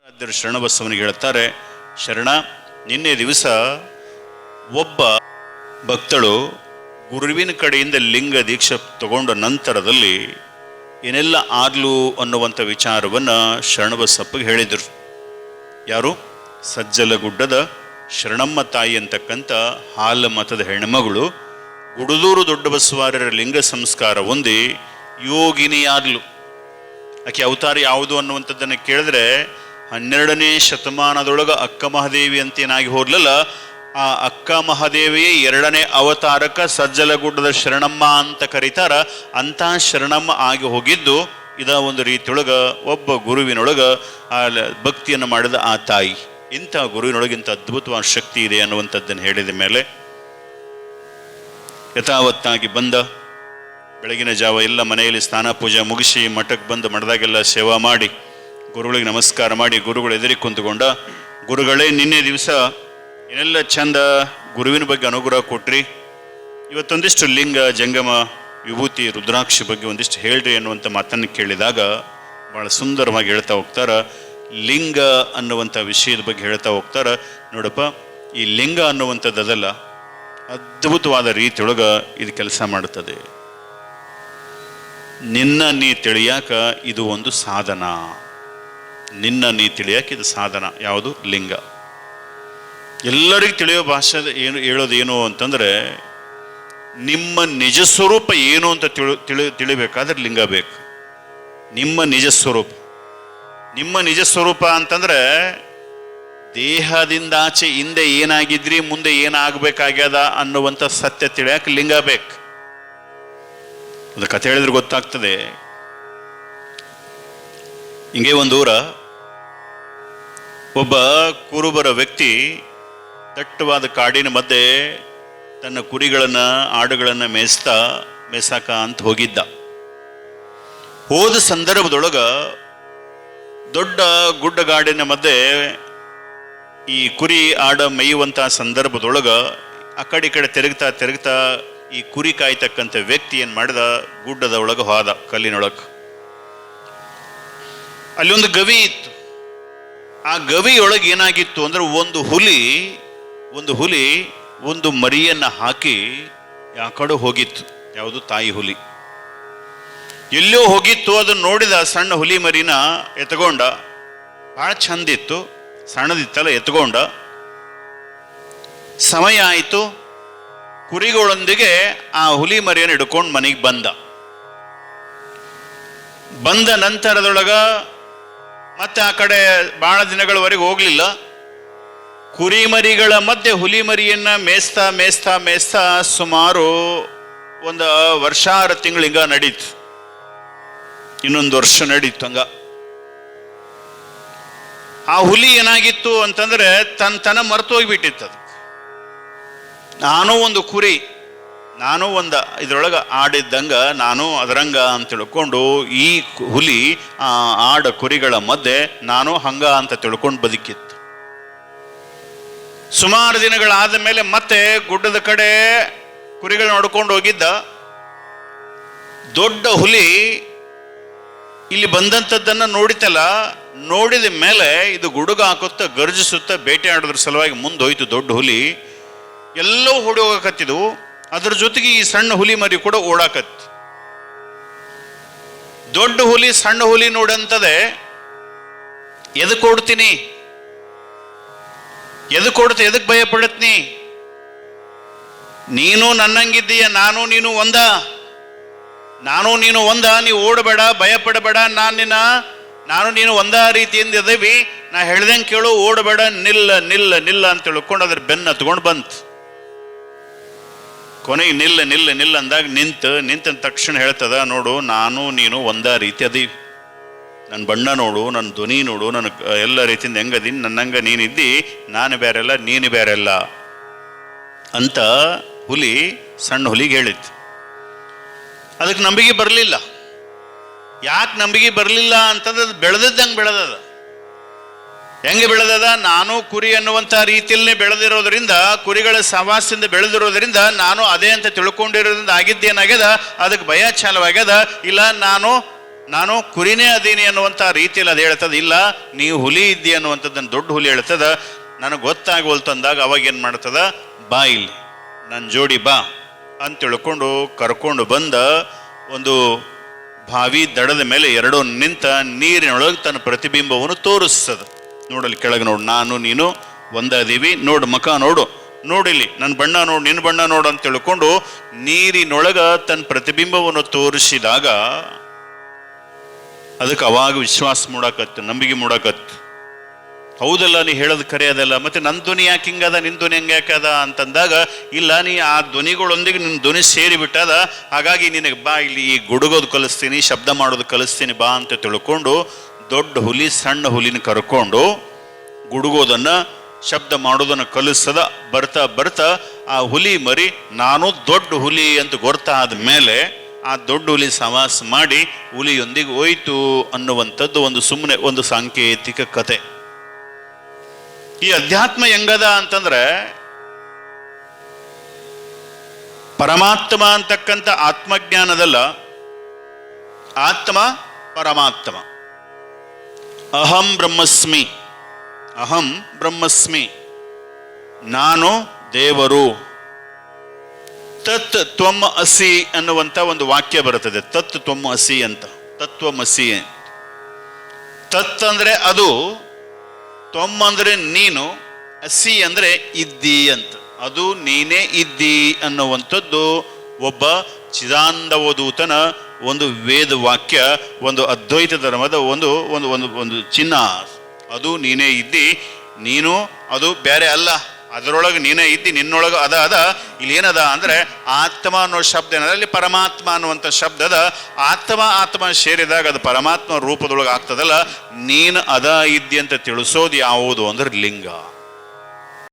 ರಾಜ್ಯರು ಶರಣಬಸವನಿಗೆ ಹೇಳ್ತಾರೆ, ಶರಣ, ನಿನ್ನೆ ದಿವಸ ಒಬ್ಬ ಭಕ್ತಳು ಗುರುವಿನ ಕಡೆಯಿಂದ ಲಿಂಗ ದೀಕ್ಷೆ ತಗೊಂಡ ನಂತರದಲ್ಲಿ ಏನೆಲ್ಲ ಆಗ್ಲು ಅನ್ನುವಂಥ ವಿಚಾರವನ್ನು ಶರಣಬಸಪ್ಪಗೆ ಹೇಳಿದರು. ಯಾರು? ಸಜ್ಜಲಗುಡ್ಡದ ಶರಣಮ್ಮ ತಾಯಿ ಅಂತಕ್ಕಂಥ ಹಾಲ ಮತದ ಹೆಣ್ಮಗಳು ಗುಡದೂರು ದೊಡ್ಡ ಬಸವಾರ್ಯರ ಲಿಂಗ ಸಂಸ್ಕಾರ ಹೊಂದಿ ಯೋಗಿನಿಯಾದ್ಲು. ಆಕೆ ಅವತಾರ ಯಾವುದು ಅನ್ನುವಂಥದ್ದನ್ನು ಕೇಳಿದ್ರೆ 12ನೇ ಶತಮಾನದೊಳಗೆ ಅಕ್ಕ ಮಹಾದೇವಿ ಅಂತೇನಾಗಿ ಹೋದ್ಲಲ್ಲ, ಆ ಅಕ್ಕ ಮಹಾದೇವಿಯೇ 2ನೇ ಅವತಾರಕ್ಕೆ ಸಜ್ಜಲಗುಡ್ಡದ ಶರಣಮ್ಮ ಅಂತ ಕರೀತಾರ. ಅಂಥ ಶರಣಮ್ಮ ಆಗಿ ಹೋಗಿದ್ದು ಇದ ಒಂದು ರೀತಿಯೊಳಗೆ ಒಬ್ಬ ಗುರುವಿನೊಳಗೆ ಆ ಭಕ್ತಿಯನ್ನು ಮಾಡಿದ ಆ ತಾಯಿ. ಇಂಥ ಗುರುವಿನೊಳಗಿಂತ ಅದ್ಭುತವಾದ ಶಕ್ತಿ ಇದೆ ಅನ್ನುವಂಥದ್ದನ್ನು ಹೇಳಿದ ಮೇಲೆ ಯಥಾವತ್ತಾಗಿ ಬಂದ ಬೆಳಗಿನ ಜಾವ ಎಲ್ಲ ಮನೆಯಲ್ಲಿ ಸ್ನಾನ ಪೂಜೆ ಮುಗಿಸಿ ಮಠಕ್ಕೆ ಬಂದು ಮಠದಾಗೆಲ್ಲ ಸೇವಾ ಮಾಡಿ ಗುರುಗಳಿಗೆ ನಮಸ್ಕಾರ ಮಾಡಿ ಗುರುಗಳು ಎದುರಿಗೆ ಕುಂತ್ಕೊಂಡ, ಗುರುಗಳೇ ನಿನ್ನೆ ದಿವಸ ಏನೆಲ್ಲ ಚಂದ ಗುರುವಿನ ಬಗ್ಗೆ ಅನುಗ್ರಹ ಕೊಟ್ರಿ, ಇವತ್ತೊಂದಿಷ್ಟು ಲಿಂಗ ಜಂಗಮ ವಿಭೂತಿ ರುದ್ರಾಕ್ಷಿ ಬಗ್ಗೆ ಒಂದಿಷ್ಟು ಹೇಳ್ರಿ ಅನ್ನುವಂಥ ಮಾತನ್ನು ಕೇಳಿದಾಗ ಭಾಳ ಸುಂದರವಾಗಿ ಹೇಳ್ತಾ ಹೋಗ್ತಾರ. ಲಿಂಗ ಅನ್ನುವಂಥ ವಿಷಯದ ಬಗ್ಗೆ ಹೇಳ್ತಾ ಹೋಗ್ತಾರ. ನೋಡಪ್ಪ, ಈ ಲಿಂಗ ಅನ್ನುವಂಥದ್ದಲ್ಲ, ಅದ್ಭುತವಾದ ರೀತಿಯೊಳಗೆ ಇದು ಕೆಲಸ ಮಾಡುತ್ತದೆ. ನಿನ್ನ ನೀ ತಿಳಿಯಾಕ ಇದು ಒಂದು ಸಾಧನ. ನಿನ್ನ ನೀ ತಿಳಿಯಾಕ ಇದು ಸಾಧನ. ಯಾವುದು? ಲಿಂಗ. ಎಲ್ಲರಿಗೂ ತಿಳಿಯೋ ಭಾಷೆ ಏನು ಹೇಳೋದೇನು ಅಂತಂದರೆ, ನಿಮ್ಮ ನಿಜ ಸ್ವರೂಪ ಏನು ಅಂತ ತಿಳಿಬೇಕಾದ್ರೆ ಲಿಂಗ ಬೇಕು. ನಿಮ್ಮ ನಿಜ ಸ್ವರೂಪ. ನಿಮ್ಮ ನಿಜ ಸ್ವರೂಪ ಅಂತಂದ್ರೆ ದೇಹದಿಂದ ಆಚೆ ಹಿಂದೆ ಏನಾಗಿದ್ರಿ ಮುಂದೆ ಏನಾಗಬೇಕಾಗ್ಯದ ಅನ್ನುವಂಥ ಸತ್ಯ ತಿಳಿಯಕ್ಕೆ ಲಿಂಗ ಬೇಕು. ಅದು ಕಥೆ ಹೇಳಿದ್ರೆ ಗೊತ್ತಾಗ್ತದೆ. ಹಿಂಗೆ ಒಂದು ಊರ ಒಬ್ಬ ಕುರುಬರ ವ್ಯಕ್ತಿ ದಟ್ಟವಾದ ಕಾಡಿನ ಮಧ್ಯೆ ತನ್ನ ಕುರಿಗಳನ್ನು ಆಡುಗಳನ್ನು ಮೇಯ್ಸಾಕ ಅಂತ ಹೋಗಿದ್ದ. ಹೋದ ಸಂದರ್ಭದೊಳಗೆ ದೊಡ್ಡ ಗುಡ್ಡಗಾಡಿನ ಮಧ್ಯೆ ಈ ಕುರಿ ಆಡ ಮೇಯುವಂಥ ಸಂದರ್ಭದೊಳಗೆ ಆ ಕಡೆ ಈ ಕಡೆ ತಿರುಗ್ತಾ ಈ ಕುರಿ ಕಾಯ್ತಕ್ಕಂಥ ವ್ಯಕ್ತಿ ಏನು ಮಾಡಿದ, ಗುಡ್ಡದ ಒಳಗೆ ಹೋದ, ಕಲ್ಲಿನೊಳಗೆ. ಅಲ್ಲಿ ಒಂದು ಗವಿ ಇತ್ತು. ಆ ಗವಿಯೊಳಗೆ ಏನಾಗಿತ್ತು ಅಂದ್ರೆ ಒಂದು ಹುಲಿ ಒಂದು ಮರಿಯನ್ನು ಹಾಕಿ ಆ ಕಡೆ ಹೋಗಿತ್ತು. ಯಾವುದು? ತಾಯಿ ಹುಲಿ. ಎಲ್ಲೋ ಹೋಗಿತ್ತು. ಅದನ್ನು ನೋಡಿದ ಸಣ್ಣ ಹುಲಿ ಮರಿನ ಎತ್ಕೊಂಡ. ಭಾಳ ಚಂದಿತ್ತು, ಸಣ್ಣದಿತ್ತಲ್ಲ, ಎತ್ಕೊಂಡ. ಸಮಯ ಆಯಿತು. ಕುರಿಗಳೊಂದಿಗೆ ಆ ಹುಲಿ ಮರಿಯನ್ನು ಹಿಡ್ಕೊಂಡು ಮನೆಗೆ ಬಂದ ನಂತರದೊಳಗ ಮತ್ತೆ ಆ ಕಡೆ ಭಾಳ ದಿನಗಳವರೆಗೆ ಹೋಗಲಿಲ್ಲ. ಕುರಿಮರಿಗಳ ಮಧ್ಯೆ ಹುಲಿ ಮರಿಯನ್ನ ಮೇಯಿಸ್ತಾ ಸುಮಾರು ಒಂದು ವರ್ಷ 6 ತಿಂಗಳು ಹಿಂಗ ನಡೀತು. ಇನ್ನೊಂದು ವರ್ಷ ನಡೀತು ಹಂಗ. ಆ ಹುಲಿ ಏನಾಗಿತ್ತು ಅಂತಂದ್ರೆ ತನ್ನ ಮರೆತು ಹೋಗಿಬಿಟ್ಟಿತ್ತು. ಅದು ನಾನು ಒಂದು ಕುರಿ, ನಾನು ಒಂದು ಇದ್ರೊಳಗೆ ಆಡಿದ್ದಂಗ ನಾನು ಅದರಂಗ ಅಂತ ತಿಳ್ಕೊಂಡು ಈ ಹುಲಿ ಆಡ ಕುರಿಗಳ ಮಧ್ಯೆ ನಾನು ಹಂಗ ಅಂತ ತಿಳ್ಕೊಂಡು ಬದುಕಿತ್ತು. ಸುಮಾರು ದಿನಗಳಾದ ಮೇಲೆ ಮತ್ತೆ ಗುಡ್ಡದ ಕಡೆ ಕುರಿಗಳು ನೋಡ್ಕೊಂಡು ಹೋಗಿದ್ದ. ದೊಡ್ಡ ಹುಲಿ ಇಲ್ಲಿ ಬಂದಂಥದ್ದನ್ನು ನೋಡಿತಲ್ಲ, ನೋಡಿದ ಮೇಲೆ ಇದು ಗುಡುಗ ಹಾಕುತ್ತಾ ಗರ್ಜಿಸುತ್ತಾ ಬೇಟೆ ಆಡೋದ್ರ ಸಲುವಾಗಿ ಮುಂದೆ ಹೋಯ್ತು. ದೊಡ್ಡ ಹುಲಿ ಎಲ್ಲವೂ ಓಡಿ ಹೋಗಕತ್ತಿದ್ವು. ಅದ್ರ ಜೊತೆಗೆ ಈ ಸಣ್ಣ ಹುಲಿ ಮರಿ ಕೂಡ ಓಡಾಕತ್ತು. ದೊಡ್ಡ ಹುಲಿ ಸಣ್ಣ ಹುಲಿ ನೋಡಂತದೆ, ಎದಕ್ಕೆ ಓಡ್ತೀನಿ, ಎದಕ್ಕೆ ಭಯ ಪಡತ್ನಿ, ನೀನು ನನ್ನಂಗಿದ್ದೀಯ, ನಾನು ನೀನು ಒಂದ, ನೀವು ಓಡಬೇಡ, ಭಯ ಪಡಬೇಡ, ನಾನು ನೀನು ಒಂದ ರೀತಿಯಿಂದ ಇದ್ದೀವಿ, ನಾ ಹೇಳ್ದಂಗೆ ಕೇಳು, ಓಡಬೇಡ, ನಿಲ್ಲ ಅಂತ ತಿಳ್ಕೊಂಡು ಅದ್ರ ಬೆನ್ನ ಹತ್ಕೊಂಡು ಬಂತು. ಕೊನೆಗೆ ನಿಲ್ಲ ಅಂದಾಗ ನಿಂತ ತಕ್ಷಣ ಹೇಳ್ತದ, ನೋಡು ನಾನು ನೀನು ಒಂದ ರೀತಿ ಅದೀವಿ, ನನ್ನ ಬಣ್ಣ ನೋಡು, ನನ್ನ ಧ್ವನಿ ನೋಡು, ನನ್ನ ಎಲ್ಲ ರೀತಿಯಿಂದ ಹೆಂಗದೀನಿ, ನನ್ನಂಗ ನೀನಿದ್ದಿ, ನಾನು ಬೇರೆಲ್ಲ ನೀನು ಬೇರೆಲ್ಲ ಅಂತ ಹುಲಿ ಸಣ್ಣ ಹುಲಿಗೆ ಹೇಳಿತ್ತು. ಅದಕ್ಕೆ ನಂಬಿಕೆ ಬರಲಿಲ್ಲ. ಯಾಕೆ ನಂಬಿಕೆ ಬರಲಿಲ್ಲ ಅಂತಂದ್ರೆ ಅದು ಬೆಳೆದದ್ದಂಗೆ ಬೆಳೆದದ. ಹೆಂಗೆ ಬೆಳೆದದ? ನಾನು ಕುರಿ ಅನ್ನುವಂಥ ರೀತಿಯಲ್ಲೇ ಬೆಳೆದಿರೋದ್ರಿಂದ, ಕುರಿಗಳ ಸವಾಸದಿಂದ ಬೆಳೆದಿರೋದ್ರಿಂದ ನಾನು ಅದೇ ಅಂತ ತಿಳ್ಕೊಂಡಿರೋದ್ರಿಂದ ಆಗಿದ್ದೇನಾಗ್ಯದ, ಅದಕ್ಕೆ ಭಯ ಚಾಲವಾಗ್ಯದ. ಇಲ್ಲ, ನಾನು ನಾನು ಕುರಿನೇ ಅದೀನಿ ಅನ್ನುವಂಥ ರೀತಿಯಲ್ಲಿ ಅದು ಹೇಳ್ತದೆ. ಇಲ್ಲ, ನೀವು ಹುಲಿ ಇದ್ದಿ ಅನ್ನುವಂಥದ್ದನ್ನು ದೊಡ್ಡ ಹುಲಿ ಹೇಳ್ತದ. ನನಗೆ ಗೊತ್ತಾಗೋಲ್ತು ಅಂದಾಗ ಅವಾಗ ಏನು ಮಾಡ್ತದ, ಬಾ ಇಲ್ಲಿ ನನ್ನ ಜೋಡಿ ಬಾ ಅಂತ ತಿಳ್ಕೊಂಡು ಕರ್ಕೊಂಡು ಬಂದ ಒಂದು ಬಾವಿ ದಡದ ಮೇಲೆ ಎರಡೂ ನಿಂತ ನೀರಿನೊಳಗೆ ತನ್ನ ಪ್ರತಿಬಿಂಬವನ್ನು ತೋರಿಸ್ತದ. ನೋಡಲ್ಲಿ ಕೆಳಗೆ ನೋಡು, ನಾನು ನೀನು ಒಂದದೀವಿ, ನೋಡು ಮಖ ನೋಡು, ನೋಡಿಲಿ ನನ್ನ ಬಣ್ಣ ನೋಡು, ನಿನ್ನ ಬಣ್ಣ ನೋಡು ಅಂತ ತಿಳ್ಕೊಂಡು ನೀರಿನೊಳಗ ತನ್ನ ಪ್ರತಿಬಿಂಬವನ್ನು ತೋರಿಸಿದಾಗ ಅದಕ್ಕೆ ಅವಾಗ ವಿಶ್ವಾಸ ಮೂಡಾಕತ್ತು, ನಂಬಿಕೆ ಮೂಡಾಕತ್ತು. ಹೌದಲ್ಲ, ನೀ ಹೇಳೋದು ಖರೆ ಅದಲ್ಲ, ಮತ್ತೆ ನನ್ನ ಧ್ವನಿ ಯಾಕೆ ಹಿಂಗದ, ನಿನ್ನ ಧ್ವನಿ ಹೆಂಗೆ ಯಾಕದ ಅಂತಂದಾಗ, ಇಲ್ಲ ನೀ ಆ ಧ್ವನಿಗಳೊಂದಿಗೆ ನಿನ್ನ ಧ್ವನಿ ಸೇರಿಬಿಟ್ಟದ, ಹಾಗಾಗಿ ನಿನಗೆ ಬಾ ಇಲ್ಲಿ ಈ ಗುಡುಗೋದು ಕಲಿಸ್ತೀನಿ, ಶಬ್ದ ಮಾಡೋದು ಕಲಿಸ್ತೀನಿ ಬಾ ಅಂತ ತಿಳ್ಕೊಂಡು ದೊಡ್ಡ ಹುಲಿ ಸಣ್ಣ ಹುಲಿನ ಕರ್ಕೊಂಡು ಗುಡುಗೋದನ್ನು ಶಬ್ದ ಮಾಡೋದನ್ನು ಕಲಿಸ್ತದ. ಬರ್ತಾ ಬರ್ತಾ ಆ ಹುಲಿ ಮರಿ ನಾನು ದೊಡ್ಡ ಹುಲಿ ಅಂತ ಗೊತ್ತಾದ ಮೇಲೆ ಆ ದೊಡ್ಡ ಹುಲಿ ಸವಾಸ ಮಾಡಿ ಹುಲಿಯೊಂದಿಗೆ ಹೋಯ್ತು ಅನ್ನುವಂಥದ್ದು ಒಂದು ಸುಮ್ಮನೆ ಒಂದು ಸಾಂಕೇತಿಕ ಕತೆ. ಈ ಅಧ್ಯಾತ್ಮ ಹೆಂಗದ ಅಂತಂದ್ರೆ, ಪರಮಾತ್ಮ ಅಂತಕ್ಕಂಥ ಆತ್ಮಜ್ಞಾನದಲ್ಲ, ಆತ್ಮ ಪರಮಾತ್ಮ. ಅಹಂ ಬ್ರಹ್ಮಸ್ಮಿ, ಅಹಂ ಬ್ರಹ್ಮಸ್ಮಿ, ನಾನು ದೇವರು. ತತ್ ತ್ವಂ ಅಸಿ ಅನ್ನುವಂಥ ಒಂದು ವಾಕ್ಯ ಬರುತ್ತದೆ. ತತ್ ತ್ವಂ ಅಸಿ ಅಂತ, ತತ್ವಮಸಿ. ತತ್ ಅಂದರೆ ಅದು, ತ್ವಂ ಅಂದರೆ ನೀನು, ಅಸಿ ಅಂದರೆ ಇದ್ದಿ ಅಂತ, ಅದು ನೀನೇ ಇದ್ದಿ ಅನ್ನುವಂಥದ್ದು ಒಬ್ಬ ಚಿದಾನಂದವಧೂತನ ಒಂದು ವೇದ ವಾಕ್ಯ, ಒಂದು ಅದ್ವೈತ ಧರ್ಮದ ಒಂದು ಒಂದು ಒಂದು ಒಂದು ಚಿಹ್ನ. ಅದು ನೀನೇ ಇದ್ದಿ, ನೀನು ಅದು ಬೇರೆ ಅಲ್ಲ, ಅದರೊಳಗೆ ನೀನೇ ಇದ್ದಿ, ನಿನ್ನೊಳಗೆ ಅದ. ಇಲ್ಲಿ ಏನದ ಅಂದರೆ ಆತ್ಮ ಅನ್ನೋ ಶಬ್ದ ಏನದ, ಅಲ್ಲಿ ಪರಮಾತ್ಮ ಅನ್ನುವಂಥ ಶಬ್ದದ. ಆತ್ಮ ಸೇರಿದಾಗ ಅದು ಪರಮಾತ್ಮ ರೂಪದೊಳಗೆ ಆಗ್ತದಲ್ಲ, ನೀನು ಅದ ಇದ್ದಿ ಅಂತ ತಿಳಿಸೋದು ಯಾವುದು ಅಂದ್ರೆ ಲಿಂಗ.